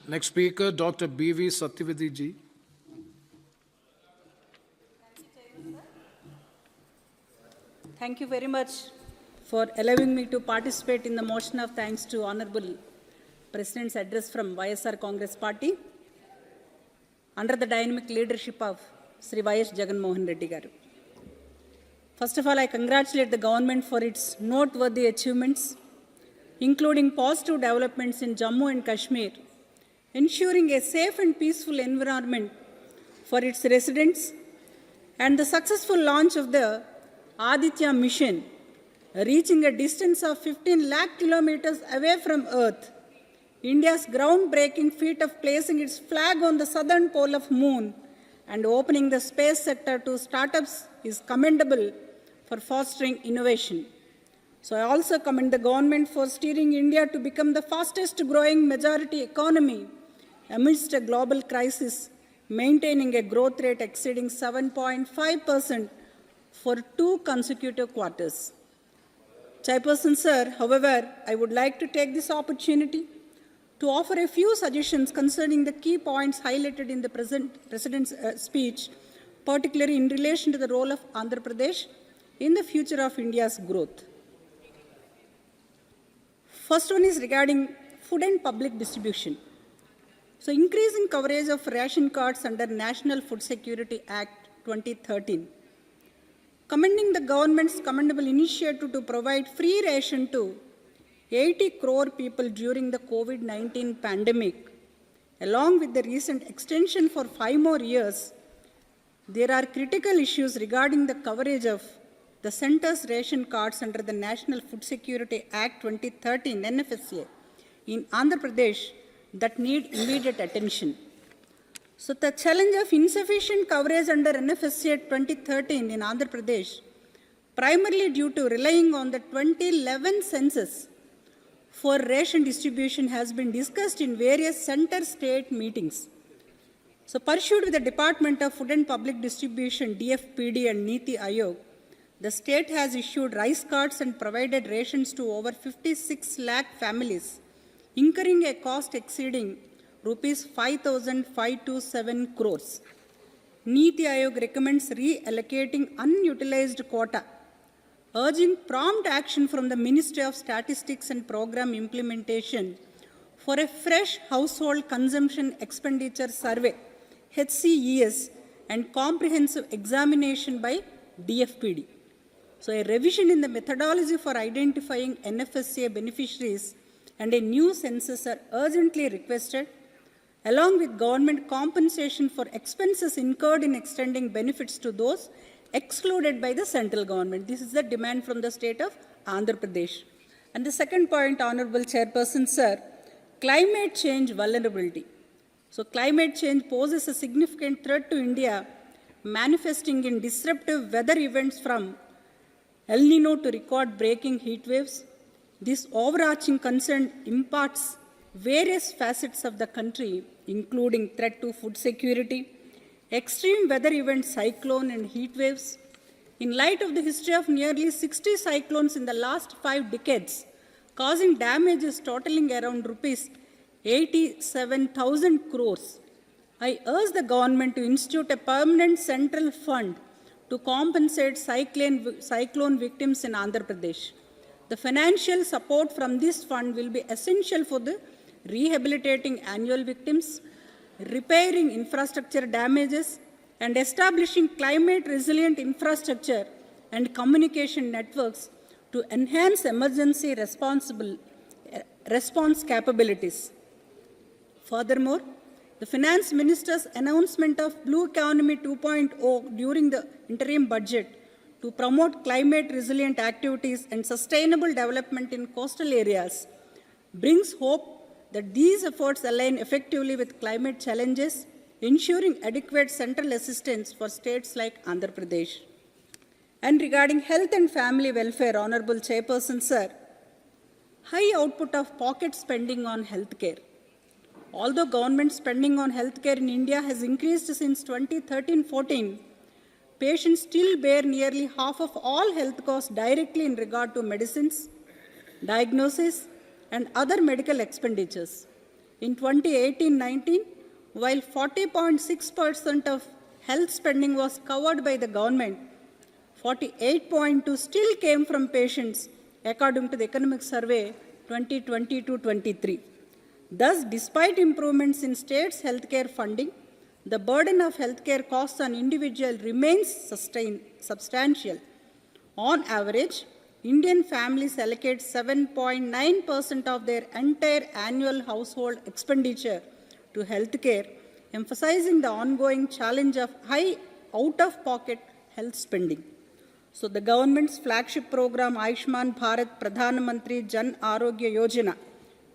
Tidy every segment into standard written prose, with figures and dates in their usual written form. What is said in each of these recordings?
Next speaker, Dr. B.V. Satyavathi ji. Thank you very much for allowing me to participate in the motion of thanks to Honorable President's address from YSR Congress Party under the dynamic leadership of Sri Y.S. Jagan Mohan Reddy garu. First of all, I congratulate the government for its noteworthy achievements, including positive developments in Jammu and Kashmir, ensuring a safe and peaceful environment for its residents, and the successful launch of the Aditya mission, reaching a distance of 15 lakh kilometers away from Earth. India's groundbreaking feat of placing its flag on the southern pole of Moon and opening the space sector to startups is commendable for fostering innovation. So I also commend the government for steering India to become the fastest growing majority economy amidst a global crisis, maintaining a growth rate exceeding 7.5% for 2 consecutive quarters. Chairperson sir, however, I would like to take this opportunity to offer a few suggestions concerning the key points highlighted in the President's speech, particularly in relation to the role of Andhra Pradesh in the future of India's growth. First one is regarding food and public distribution. So increasing coverage of ration cards under National Food Security Act 2013. Commending the government's commendable initiative to provide free ration to 80 crore people during the COVID-19 pandemic, along with the recent extension for 5 more years, there are critical issues regarding the coverage of the center's ration cards under the National Food Security Act 2013 NFSA in Andhra Pradesh that need immediate attention. So the challenge of insufficient coverage under NFSA 2013 in Andhra Pradesh, primarily due to relying on the 2011 census for ration distribution, has been discussed in various center-state meetings. So pursued with the Department of Food and Public Distribution, DFPD and Niti Aayog, the state has issued rice cards and provided rations to over 56 lakh families, incurring a cost exceeding rupees 5,527 crores. Niti Aayog recommends reallocating unutilized quota, urging prompt action from the Ministry of Statistics and Program Implementation for a fresh household consumption expenditure survey, HCES, and comprehensive examination by DFPD. So a revision in the methodology for identifying NFSA beneficiaries and a new census are urgently requested, along with government compensation for expenses incurred in extending benefits to those excluded by the central government. This is the demand from the state of Andhra Pradesh. And the second point, Honorable Chairperson sir, climate change vulnerability. So climate change poses a significant threat to India, manifesting in disruptive weather events from El Nino to record-breaking heat waves. This overarching concern impacts various facets of the country, including threat to food security, extreme weather events, cyclone and heat waves. In light of the history of nearly 60 cyclones in the last 5 decades, causing damages totaling around rupees 87,000 crores, I urge the government to institute a permanent central fund to compensate cyclone victims in Andhra Pradesh. The financial support from this fund will be essential for the rehabilitating annual victims, repairing infrastructure damages, and establishing climate-resilient infrastructure and communication networks to enhance emergency response capabilities. Furthermore, the Finance Minister's announcement of Blue Economy 2.0 during the interim budget to promote climate-resilient activities and sustainable development in coastal areas brings hope that these efforts align effectively with climate challenges, ensuring adequate central assistance for states like Andhra Pradesh. And regarding health and family welfare, Honorable Chairperson sir, high output of pocket spending on healthcare. Although government spending on healthcare in India has increased since 2013-14, patients still bear nearly half of all health costs directly in regard to medicines, diagnosis, and other medical expenditures. In 2018-19, while 40.6% of health spending was covered by the government, 48.2% still came from patients, according to the Economic Survey 2022-23. Thus, despite improvements in states' healthcare funding, the burden of healthcare costs on individuals remains substantial. On average, Indian families allocate 7.9% of their entire annual household expenditure to healthcare, emphasizing the ongoing challenge of high out-of-pocket health spending. So the government's flagship program Ayushman Bharat Pradhan Mantri Jan Arogya Yojana,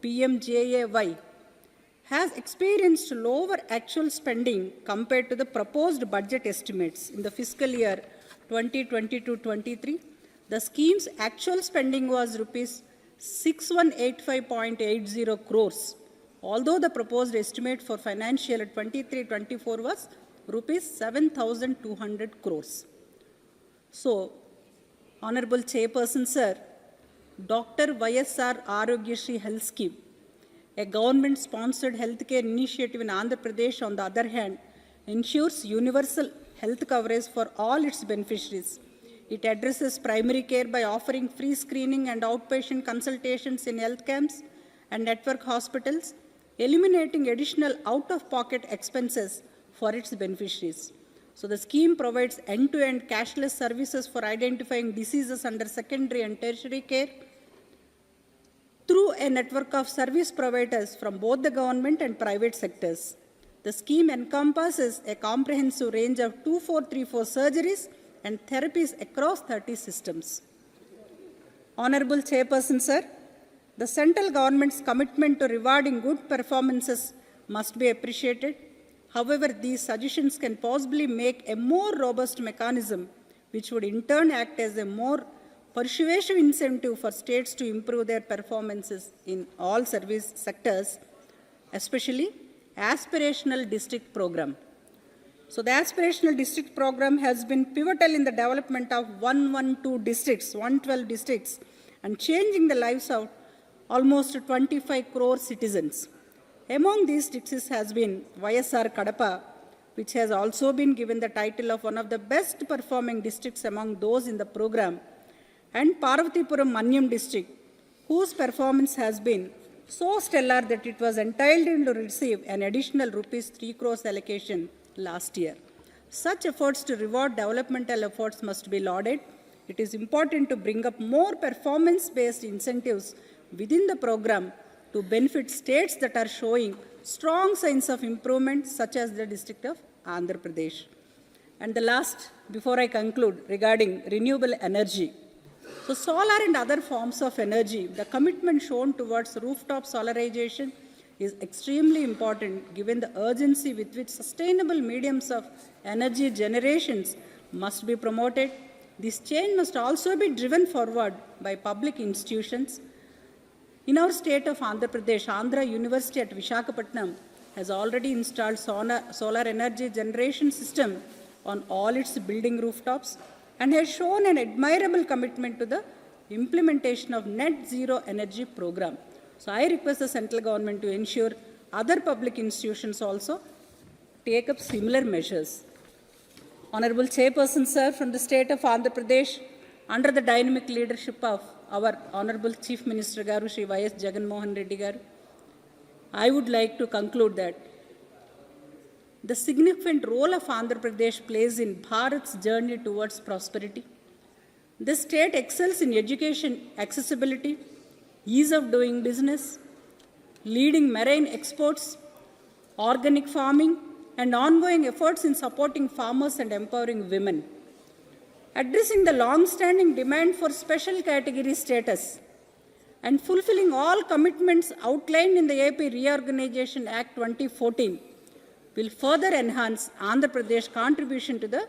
PMJAY, has experienced lower actual spending compared to the proposed budget estimates in the fiscal year 2022-23. The scheme's actual spending was rupees 6185.80 crores, although the proposed estimate for financial year 23-24 was rupees 7200 crores. So, Honorable Chairperson Sir, Dr. YSR Arogyashri Health Scheme, a government-sponsored healthcare initiative in Andhra Pradesh, on the other hand, ensures universal health coverage for all its beneficiaries. It addresses primary care by offering free screening and outpatient consultations in health camps and network hospitals, eliminating additional out-of-pocket expenses for its beneficiaries. So the scheme provides end-to-end cashless services for identifying diseases under secondary and tertiary care through a network of service providers from both the government and private sectors. The scheme encompasses a comprehensive range of 2434 surgeries and therapies across 30 systems. Honorable Chairperson Sir, the central government's commitment to rewarding good performances must be appreciated. However, these suggestions can possibly make a more robust mechanism, which would in turn act as a more persuasive incentive for states to improve their performances in all service sectors, especially aspirational district program. So the aspirational district program has been pivotal in the development of 112 districts, 112 districts, and changing the lives of almost 25 crore citizens. Among these districts has been YSR Kadapa, which has also been given the title of one of the best performing districts among those in the program, and Parvatipuram Manyam district, whose performance has been so stellar that it was entitled to receive an additional rupees 3 crores allocation last year. Such efforts to reward developmental efforts must be lauded. It is important to bring up more performance-based incentives within the program to benefit states that are showing strong signs of improvement, such as the district of Andhra Pradesh. And the last, before I conclude, regarding renewable energy. So solar and other forms of energy, the commitment shown towards rooftop solarization is extremely important given the urgency with which sustainable mediums of energy generations must be promoted. This change must also be driven forward by public institutions. In our state of Andhra Pradesh, Andhra University at Visakhapatnam has already installed solar energy generation system on all its building rooftops and has shown an admirable commitment to the implementation of net zero energy program. So I request the central government to ensure other public institutions also take up similar measures. Honorable Chairperson Sir, from the state of Andhra Pradesh, under the dynamic leadership of our Honorable Chief Minister Garu Shri Y.S. Jagannath Reddy Garu, I would like to conclude that the significant role of Andhra Pradesh plays in Bharat's journey towards prosperity. The state excels in education accessibility, ease of doing business, leading marine exports, organic farming, and ongoing efforts in supporting farmers and empowering women. Addressing the long-standing demand for special category status and fulfilling all commitments outlined in the AP Reorganization Act 2014 will further enhance Andhra Pradesh's contribution to the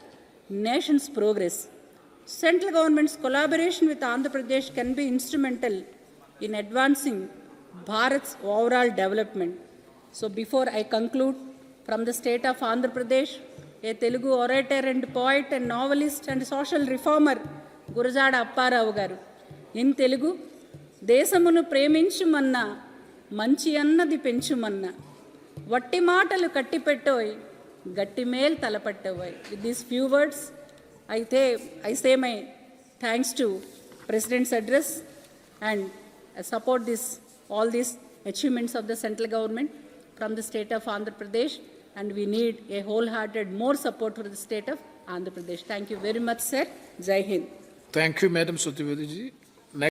nation's progress. Central government's collaboration with Andhra Pradesh can be instrumental in advancing Bharat's overall development. So before I conclude, from the state of Andhra Pradesh, a Telugu orator and poet and novelist and social reformer, Gurujada Apparao garu. In Telugu, దేశమును ప్రేమించుమన్న మంచి అన్నది పెంచుమన్న వట్టి మాటలు కట్టిపెట్టోయ్ గట్టి మేల్ తలపట్టోయ్. With these few words I say my thanks to President's address and support all these achievements of the central government from the state of Andhra Pradesh, and we need a wholehearted more support for the state of Andhra Pradesh. Thank you very much, sir. Jai Hind. Thank you, Madam Satyavathi ji.